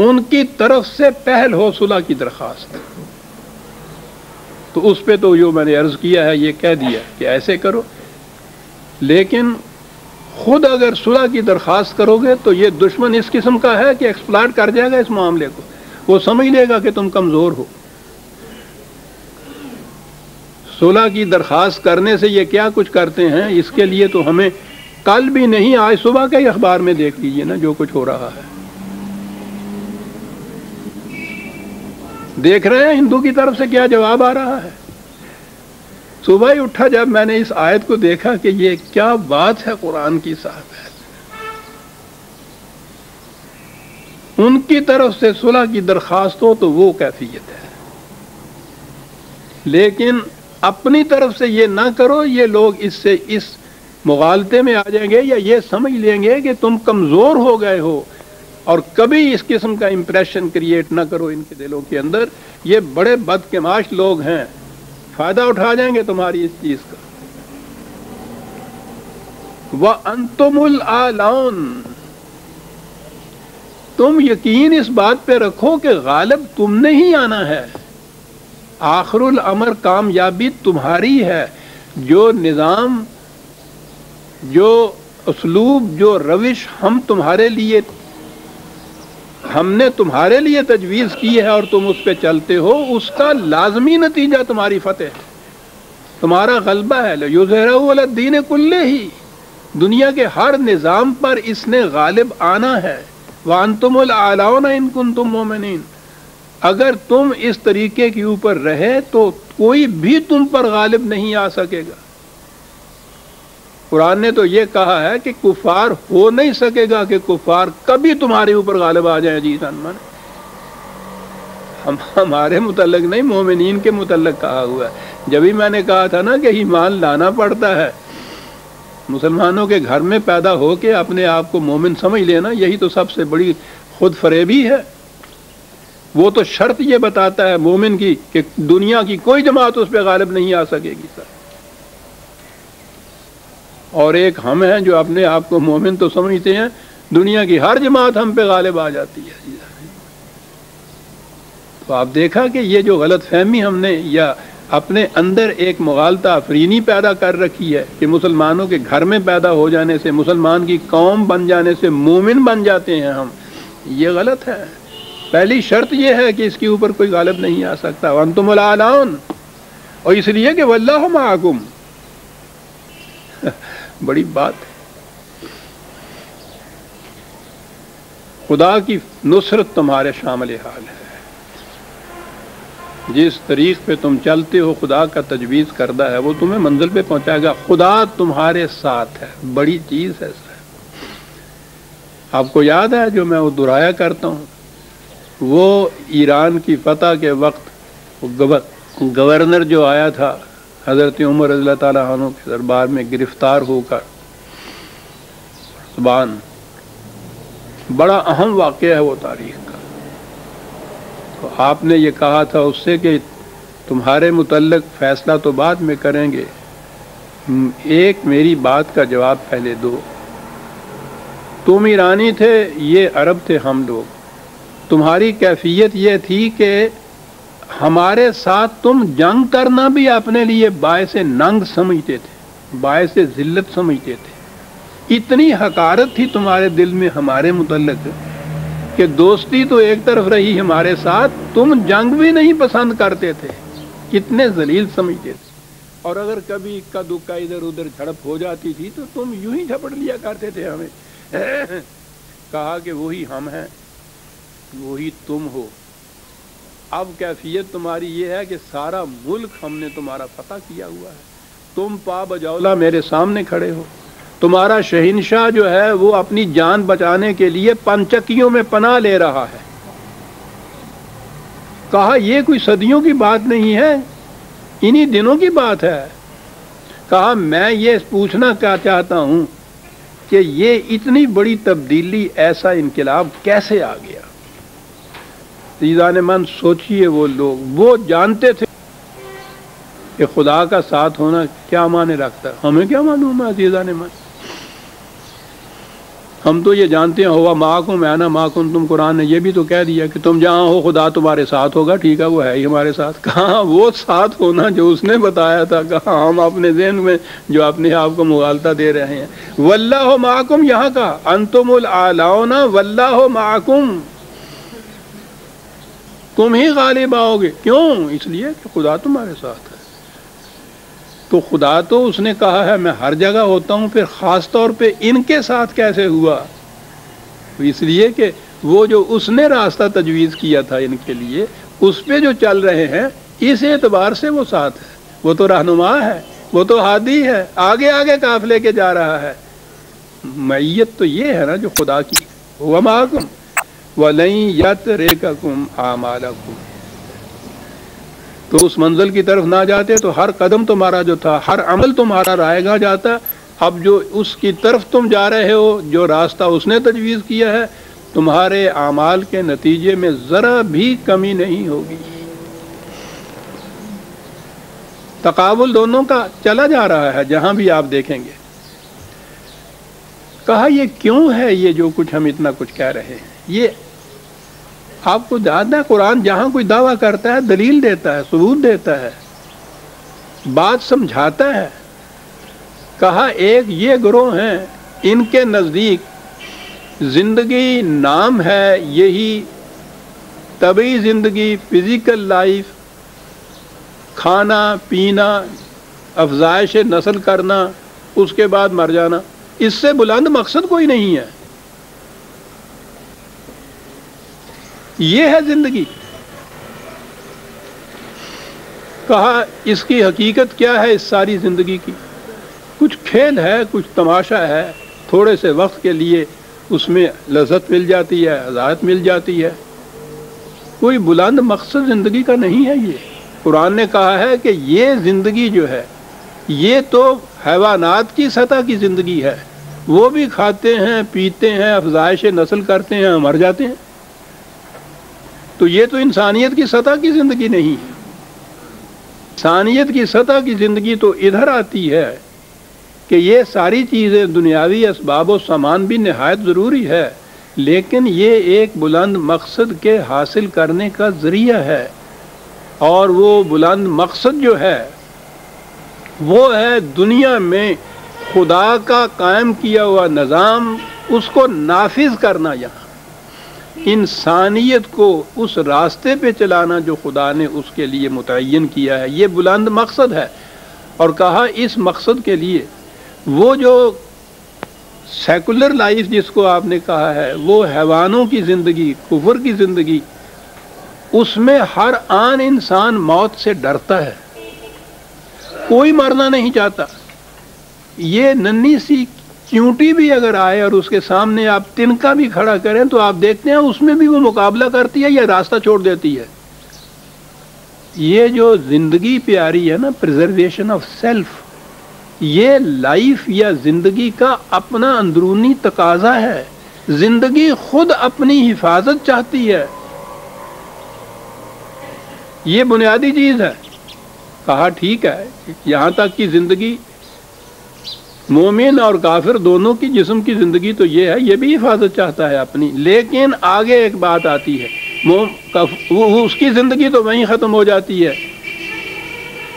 ان کی طرف سے پہل ہو صلح کی درخواست. تو اس پہ تو جو میں نے عرض کیا ہے یہ کہہ دیا کہ ایسے کرو، لیکن خود اگر صلح کی درخواست کرو گے تو یہ دشمن اس قسم کا ہے کہ ایکسپلائٹ کر جائے گا اس معاملے کو. وہ سمجھ لے گا کہ تم کمزور ہو. صلح کی درخواست کرنے سے یہ کیا کچھ کرتے ہیں، اس کے لیے تو ہمیں کل بھی نہیں آج صبح کے اخبار میں دیکھ لیجئے نا جو کچھ ہو رہا ہے. دیکھ رہے ہیں ہندو کی طرف سے کیا جواب آ رہا ہے. صبح ہی اٹھا جب میں نے اس آیت کو دیکھا کہ یہ کیا بات ہے قرآن کی صاحب ہے. ان کی طرف سے صلح کی درخواست ہو تو وہ کیفیت ہے، لیکن اپنی طرف سے یہ نہ کرو. یہ لوگ اس سے اس مغالطے میں آ جائیں گے یا یہ سمجھ لیں گے کہ تم کمزور ہو گئے ہو، اور کبھی اس قسم کا امپریشن کریٹ نہ کرو ان کے دلوں کے اندر. یہ بڑے بدقماش لوگ ہیں، فائدہ اٹھا جائیں گے تمہاری اس چیز کا. وَأَنْتُمُ الْأَعْلَوْنَ، تم یقین اس بات پہ رکھو کہ غالب تم نے ہی آنا ہے. آخر الامر کامیابی تمہاری ہے. جو نظام، جو اسلوب، جو روش ہم نے تمہارے لیے تجویز کی ہے اور تم اس پہ چلتے ہو، اس کا لازمی نتیجہ تمہاری فتح ہے، تمہارا غلبہ ہے. لَيُظْهِرَهُ عَلَى الدِّينِ كُلِّهِ، دنیا کے ہر نظام پر اس نے غالب آنا ہے. وَأَنْتُمُ الْأَعْلَوْنَ إِن كُنتُم مُؤْمِنِينَ، اگر تم اس طریقے کے اوپر رہے تو کوئی بھی تم پر غالب نہیں آ سکے گا. قرآن نے تو یہ کہا ہے کہ کفار ہو نہیں سکے گا کہ کفار کبھی تمہارے اوپر غالب آ جائیں. جی سنمان ہمارے متعلق نہیں، مومنین کے متعلق کہا ہوا ہے. جبھی میں نے کہا تھا نا کہ ایمان لانا پڑتا ہے، مسلمانوں کے گھر میں پیدا ہو کے اپنے آپ کو مومن سمجھ لینا، یہی تو سب سے بڑی خود فریبی ہے. وہ تو شرط یہ بتاتا ہے مومن کی کہ دنیا کی کوئی جماعت اس پہ غالب نہیں آ سکے گی. سر، اور ایک ہم ہیں جو اپنے آپ کو مومن تو سمجھتے ہیں، دنیا کی ہر جماعت ہم پہ غالب آ جاتی ہے. تو آپ دیکھا کہ یہ جو غلط فہمی ہم نے یا اپنے اندر ایک مغالطہ افرینی پیدا کر رکھی ہے کہ مسلمانوں کے گھر میں پیدا ہو جانے سے، مسلمان کی قوم بن جانے سے مومن بن جاتے ہیں ہم، یہ غلط ہے. پہلی شرط یہ ہے کہ اس کے اوپر کوئی غالب نہیں آ سکتا. وَأَنْتُمُ الْأَعْلَوْنَ، اور اس لیے کہ وَاللَّهُ مَعَكُمْ، بڑی بات ہے. خدا کی نصرت تمہارے شامل حال ہے. جس طریق پہ تم چلتے ہو خدا کا تجویز کردہ ہے وہ تمہیں منزل پہ پہنچائے گا. خدا تمہارے ساتھ ہے، بڑی چیز ہے. آپ کو یاد ہے جو میں وہ دہرایا کرتا ہوں، وہ ایران کی فتح کے وقت گورنر جو آیا تھا حضرت عمر رضی اللہ تعالیٰ عنہ کے دربار میں گرفتار ہو کر، زبان بڑا اہم واقعہ ہے وہ تاریخ کا. تو آپ نے یہ کہا تھا اس سے کہ تمہارے متعلق فیصلہ تو بعد میں کریں گے، ایک میری بات کا جواب پہلے دو. تم ایرانی تھے، یہ عرب تھے ہم لوگ. تمہاری کیفیت یہ تھی کہ ہمارے ساتھ تم جنگ کرنا بھی اپنے لیے باعث ننگ سمجھتے تھے، باعث ذلت سمجھتے تھے. اتنی حقارت تھی تمہارے دل میں ہمارے متعلق کہ دوستی تو ایک طرف رہی ہمارے ساتھ، تم جنگ بھی نہیں پسند کرتے تھے. کتنے ذلیل سمجھتے تھے. اور اگر کبھی اکا دکا ادھر ادھر جھڑپ ہو جاتی تھی تو تم یوں ہی جھپٹ لیا کرتے تھے ہمیں. کہا کہ وہی ہم ہیں، وہی تم ہو. اب کیفیت تمہاری یہ ہے کہ سارا ملک ہم نے تمہارا فتح کیا ہوا ہے، تم پا بجولا میرے سامنے کھڑے ہو. تمہارا شہنشاہ جو ہے وہ اپنی جان بچانے کے لیے پنچکیوں میں پناہ لے رہا ہے. کہا یہ کوئی صدیوں کی بات نہیں ہے، انہی دنوں کی بات ہے. کہا میں یہ پوچھنا کیا چاہتا ہوں کہ یہ اتنی بڑی تبدیلی، ایسا انقلاب کیسے آ گیا. عزیزان من سوچئے، وہ لوگ وہ جانتے تھے کہ خدا کا ساتھ ہونا کیا معنی رکھتا ہے. ہمیں کیا معلوم ہے عزیزان من. ہم تو یہ جانتے ہیں ہوا معکم انا ما کنتم، قرآن نے یہ بھی تو کہہ دیا کہ تم جہاں ہو خدا تمہارے ساتھ ہوگا. ٹھیک ہے، وہ ہے ہی ہمارے ساتھ. کہاں وہ ساتھ ہونا جو اس نے بتایا تھا، کہاں ہم اپنے ذہن میں جو اپنے آپ کو مغالطہ دے رہے ہیں. واللہ معکم یہاں کا انتم الاعلون واللہ معکم، تم ہی غالب آؤ گے. کیوں؟ اس لیے کہ خدا تمہارے ساتھ ہے. تو خدا تو اس نے کہا ہے میں ہر جگہ ہوتا ہوں، پھر خاص طور پہ ان کے ساتھ کیسے ہوا؟ اس لیے کہ وہ جو اس نے راستہ تجویز کیا تھا ان کے لیے، اس پہ جو چل رہے ہیں، اس اعتبار سے وہ ساتھ ہے. وہ تو رہنما ہے، وہ تو ہادی ہے، آگے آگے قافلے کے جا رہا ہے. معیت تو یہ ہے نا جو خدا کی. هو معکم وَلَن يَتْرِكَكُمْ أَعْمَالَكُمْ. تو اس منزل کی طرف نہ جاتے تو ہر قدم تمہارا جو تھا، ہر عمل تمہارا رائے گا جاتا. اب جو اس کی طرف تم جا رہے ہو، جو راستہ اس نے تجویز کیا ہے، تمہارے اعمال کے نتیجے میں ذرا بھی کمی نہیں ہوگی. تقابل دونوں کا چلا جا رہا ہے جہاں بھی آپ دیکھیں گے. کہا یہ کیوں ہے یہ جو کچھ ہم اتنا کچھ کہہ رہے ہیں؟ یہ آپ کو یاد ہے قرآن جہاں کوئی دعویٰ کرتا ہے دلیل دیتا ہے، ثبوت دیتا ہے، بات سمجھاتا ہے. کہا ایک یہ گروہ ہیں، ان کے نزدیک زندگی نام ہے، یہی طبعی زندگی، فزیکل لائف، کھانا پینا، افزائش نسل کرنا، اس کے بعد مر جانا، اس سے بلند مقصد کوئی نہیں ہے. یہ ہے زندگی. کہا اس کی حقیقت کیا ہے اس ساری زندگی کی؟ کچھ کھیل ہے، کچھ تماشا ہے، تھوڑے سے وقت کے لیے اس میں لذت مل جاتی ہے، ہدایت مل جاتی ہے. کوئی بلند مقصد زندگی کا نہیں ہے. یہ قرآن نے کہا ہے کہ یہ زندگی جو ہے یہ تو حیوانات کی سطح کی زندگی ہے. وہ بھی کھاتے ہیں، پیتے ہیں، افزائش نسل کرتے ہیں، مر جاتے ہیں. تو یہ تو انسانیت کی سطح کی زندگی نہیں ہے. انسانیت کی سطح کی زندگی تو ادھر آتی ہے کہ یہ ساری چیزیں دنیاوی اسباب و سامان بھی نہایت ضروری ہے، لیکن یہ ایک بلند مقصد کے حاصل کرنے کا ذریعہ ہے. اور وہ بلند مقصد جو ہے وہ ہے دنیا میں خدا کا قائم کیا ہوا نظام، اس کو نافذ کرنا، یہاں انسانیت کو اس راستے پہ چلانا جو خدا نے اس کے لیے متعین کیا ہے. یہ بلند مقصد ہے. اور کہا اس مقصد کے لیے وہ جو سیکولر لائف جس کو آپ نے کہا ہے، وہ حیوانوں کی زندگی، کفر کی زندگی، اس میں ہر آن انسان موت سے ڈرتا ہے، کوئی مرنا نہیں چاہتا. یہ ننھی سی چونٹی بھی اگر آئے اور اس کے سامنے آپ تنکا بھی کھڑا کریں تو آپ دیکھتے ہیں اس میں بھی وہ مقابلہ کرتی ہے یا راستہ چھوڑ دیتی ہے. یہ جو زندگی پیاری ہے نا، پریزرویشن آف سیلف، یہ لائف یا زندگی کا اپنا اندرونی تقاضا ہے. زندگی خود اپنی حفاظت چاہتی ہے. یہ بنیادی چیز ہے. کہا ٹھیک ہے، یہاں تک کہ زندگی مومن اور کافر دونوں کی جسم کی زندگی تو یہ ہے، یہ بھی حفاظت چاہتا ہے اپنی. لیکن آگے ایک بات آتی ہے، اس کی زندگی تو وہیں ختم ہو جاتی ہے.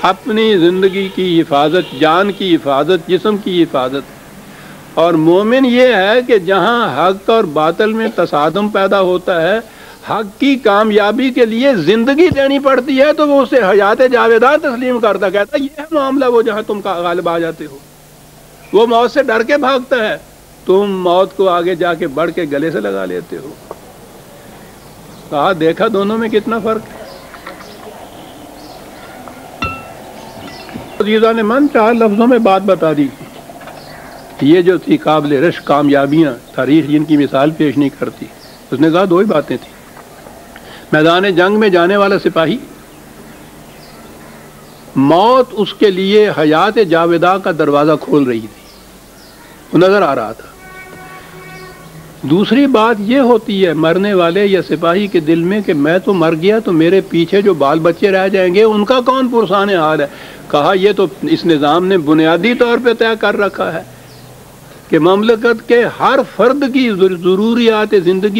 اپنی زندگی کی حفاظت، جان کی حفاظت، جسم کی حفاظت. اور مومن یہ ہے کہ جہاں حق اور باطل میں تصادم پیدا ہوتا ہے، حق کی کامیابی کے لیے زندگی دینی پڑتی ہے تو وہ اسے حیات جاویدہ تسلیم کرتا، کہتا یہ ہے معاملہ وہ جہاں تم غالب آ جاتے ہو. وہ موت سے ڈر کے بھاگتا ہے، تم موت کو آگے جا کے بڑھ کے گلے سے لگا لیتے ہو. کہا دیکھا دونوں میں کتنا فرق ہے. عزیزان من 4 لفظوں میں بات بتا دی. یہ جو تھی قابل رش کامیابیاں، تاریخ جن کی مثال پیش نہیں کرتی. اس نے کہا 2 ہی باتیں تھیں. میدان جنگ میں جانے والا سپاہی، موت اس کے لیے حیات جاویدہ کا دروازہ کھول رہی تھی، وہ نظر آ رہا تھا. دوسری بات یہ ہوتی ہے مرنے والے یا سپاہی کے دل میں کہ میں تو مر گیا تو میرے پیچھے جو بال بچے رہ جائیں گے ان کا کون پرسان حال ہے. کہا یہ تو اس نظام نے بنیادی طور پہ طے کر رکھا ہے. کہ مملکت کے ہر فرد کی ضروریات زندگی